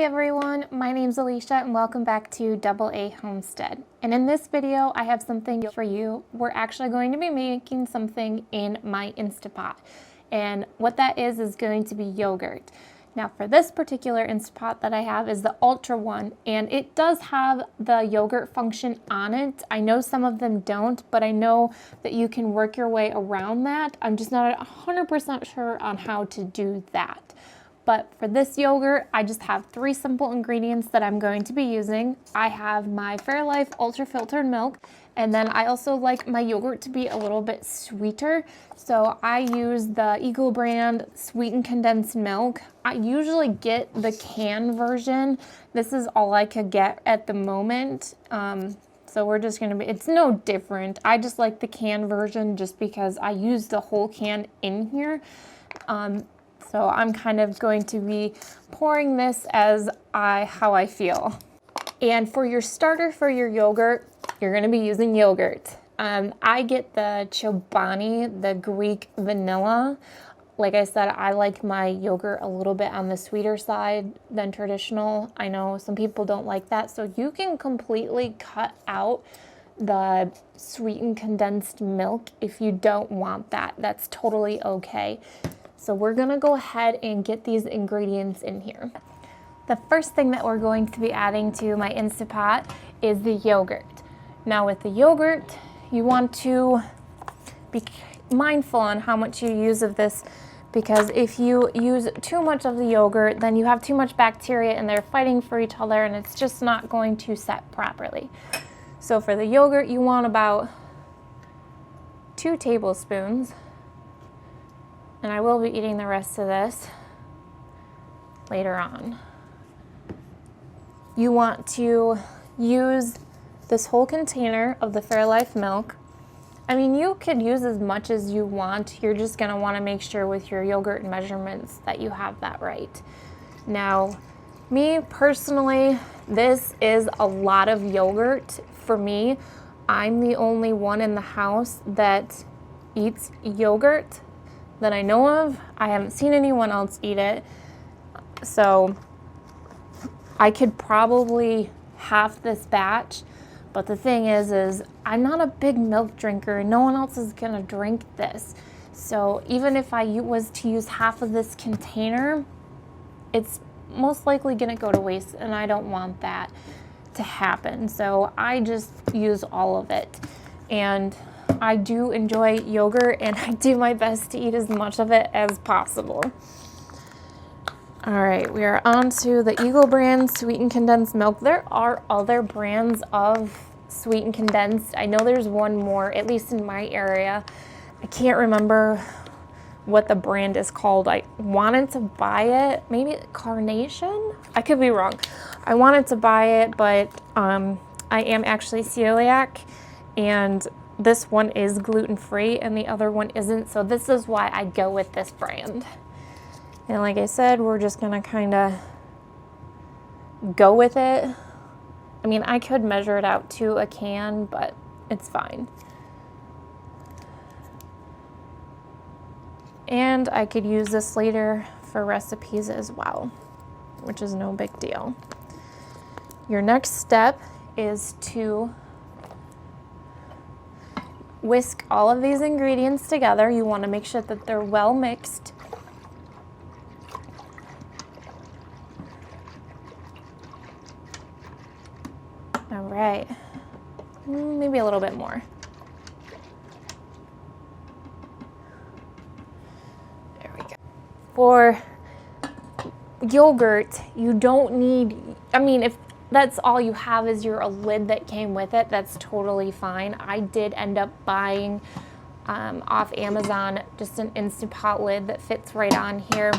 Hey everyone, my name's Alicia and welcome back to Double A Homestead. And in this video, I have something for you. We're actually going to be making something in my Instapot. And what that is going to be yogurt. Now for this particular Instapot that I have is the Ultra one, and it does have the yogurt function on it. I know some of them don't, but I know that you can work your way around that. I'm just not 100% sure on how to do that. But for this yogurt, I just have 3 simple ingredients that I'm going to be using. I have my Fairlife Ultra Filtered Milk, and then I also like my yogurt to be a little bit sweeter. So I use the Eagle brand sweetened condensed milk. I usually get the can version. This is all I could get at the moment. So we're just gonna be, it's no different. I just like the can version just because I use the whole can in here. So I'm kind of going to be pouring this as how I feel. And for your starter for your yogurt, you're going to be using yogurt. I get the Chobani, the Greek vanilla. Like I said, I like my yogurt a little bit on the sweeter side than traditional. I know some people don't like that, so you can completely cut out the sweetened condensed milk if you don't want that. That's totally okay. So we're gonna go ahead and get these ingredients in here. The first thing that we're going to be adding to my Instapot is the yogurt. Now with the yogurt, you want to be mindful on how much you use of this, because if you use too much of the yogurt, then you have too much bacteria and they're fighting for each other and it's just not going to set properly. So for the yogurt, you want about 2 tablespoons. And I will be eating the rest of this later on. You want to use this whole container of the Fairlife milk. I mean, you could use as much as you want. You're just gonna wanna make sure with your yogurt measurements that you have that right. Now, me personally, this is a lot of yogurt for me. I'm the only one in the house that eats yogurt that I know of. I haven't seen anyone else eat it. So I could probably half this batch, but the thing is I'm not a big milk drinker. No one else is gonna drink this. So even if I was to use half of this container, it's most likely gonna go to waste, and I don't want that to happen. So I just use all of it. And I do enjoy yogurt, and I do my best to eat as much of it as possible. All right, we are on to the Eagle brand sweetened condensed milk. There are other brands of sweetened condensed. I know there's one more, at least in my area. I can't remember what the brand is called. I wanted to buy it, maybe Carnation? I could be wrong. I wanted to buy it, but I am actually celiac, and this one is gluten-free and the other one isn't, so this is why I go with this brand. And like I said, we're just gonna kind of go with it. I mean, I could measure it out to a can, but it's fine. And I could use this later for recipes as well, which is no big deal. Your next step is to whisk all of these ingredients together. You want to make sure that they're well mixed. All right, maybe a little bit more. There we go. For yogurt, you don't need, I mean, if that's all you have is a lid that came with it, that's totally fine. I did end up buying off Amazon just an Instant Pot lid that fits right on here.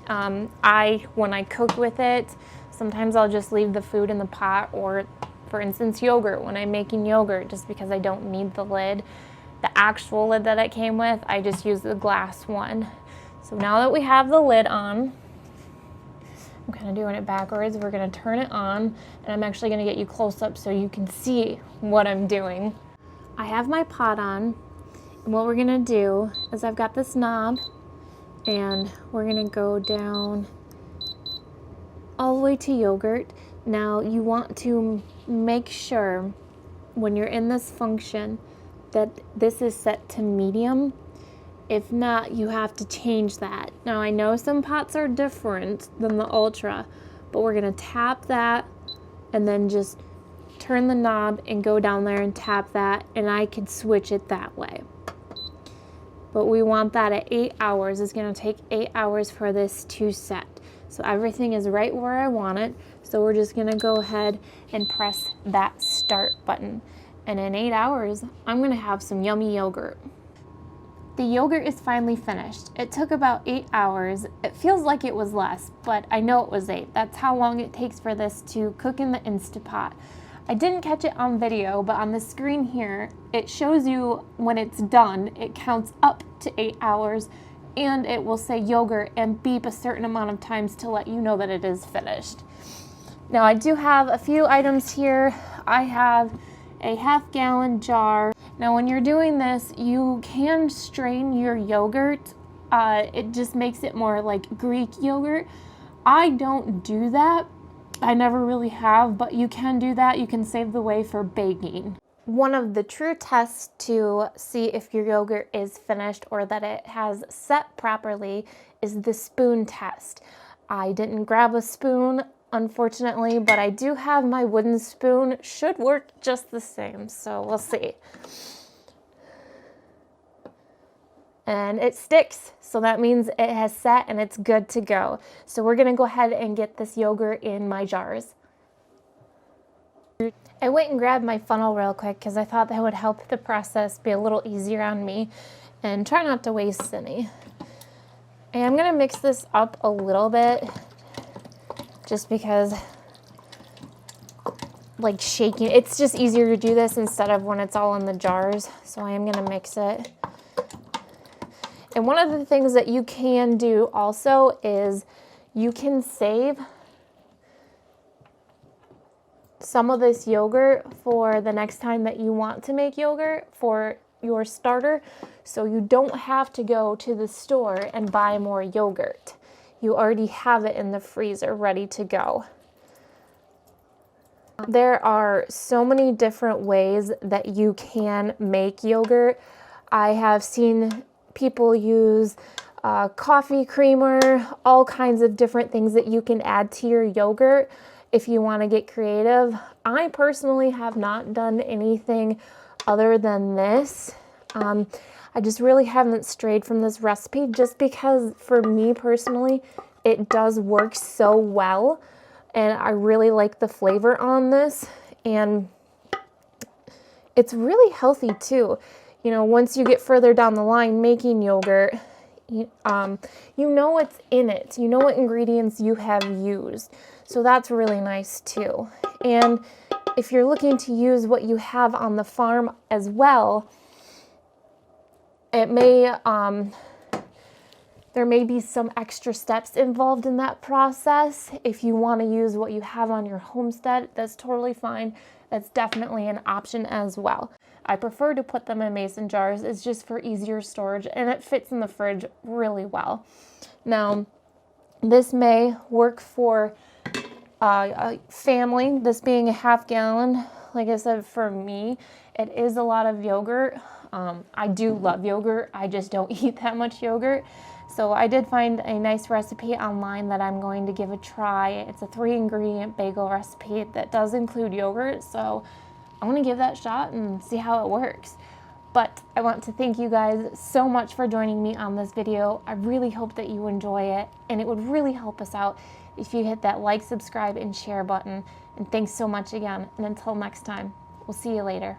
When I cook with it, sometimes I'll just leave the food in the pot, or for instance yogurt, when I'm making yogurt, just because I don't need the lid. The actual lid that it came with, I just use the glass one. So now that we have the lid on, I'm kind of doing it backwards. We're going to turn it on, and I'm actually going to get you close up so you can see what I'm doing. I have my pot on, and what we're going to do is I've got this knob, and we're going to go down all the way to yogurt. Now you want to make sure when you're in this function that this is set to medium. If not, you have to change that. Now I know some pots are different than the Ultra, but we're gonna tap that and then just turn the knob and go down there and tap that, and I can switch it that way. But we want that at 8 hours. It's gonna take 8 hours for this to set. So everything is right where I want it. So we're just gonna go ahead and press that start button. And in 8 hours, I'm gonna have some yummy yogurt. The yogurt is finally finished. It took about 8 hours. It feels like it was less, but I know it was 8. That's how long it takes for this to cook in the Instapot. I didn't catch it on video, but on the screen here, it shows you when it's done. It counts up to 8 hours, and it will say yogurt and beep a certain amount of times to let you know that it is finished. Now I do have a few items here. I have a half-gallon jar. Now when you're doing this, you can strain your yogurt. It just makes it more like Greek yogurt. I don't do that. I never really have, but you can do that. You can save the way for baking. One of the true tests to see if your yogurt is finished or that it has set properly is the spoon test. I didn't grab a spoon, unfortunately, but I do have my wooden spoon. Should work just the same, so we'll see. And it sticks, so that means it has set and it's good to go. So we're gonna go ahead and get this yogurt in my jars. I went and grabbed my funnel real quick because I thought that would help the process be a little easier on me and try not to waste any. And I'm gonna mix this up a little bit just because like shaking, it's just easier to do this instead of when it's all in the jars. So I am gonna mix it. And one of the things that you can do also is you can save some of this yogurt for the next time that you want to make yogurt for your starter, so you don't have to go to the store and buy more yogurt. You already have it in the freezer ready to go. There are so many different ways that you can make yogurt. I have seen people use coffee creamer, all kinds of different things that you can add to your yogurt if you want to get creative. I personally have not done anything other than this. I just really haven't strayed from this recipe just because for me personally, it does work so well and I really like the flavor on this, and it's really healthy too. You know, once you get further down the line making yogurt, you know what's in it. You know what ingredients you have used. So that's really nice too. And if you're looking to use what you have on the farm as well, it may, there may be some extra steps involved in that process. If you want to use what you have on your homestead, that's totally fine. That's definitely an option as well. I prefer to put them in mason jars. It's just for easier storage and it fits in the fridge really well. Now, this may work for a family, this being a half-gallon. Like I said, for me, it is a lot of yogurt. I do love yogurt. I just don't eat that much yogurt. So I did find a nice recipe online that I'm going to give a try. It's a 3-ingredient bagel recipe that does include yogurt. So I want to give that a shot and see how it works. But I want to thank you guys so much for joining me on this video. I really hope that you enjoy it, and it would really help us out if you hit that like, subscribe, and share button. And thanks so much again. And until next time, we'll see you later.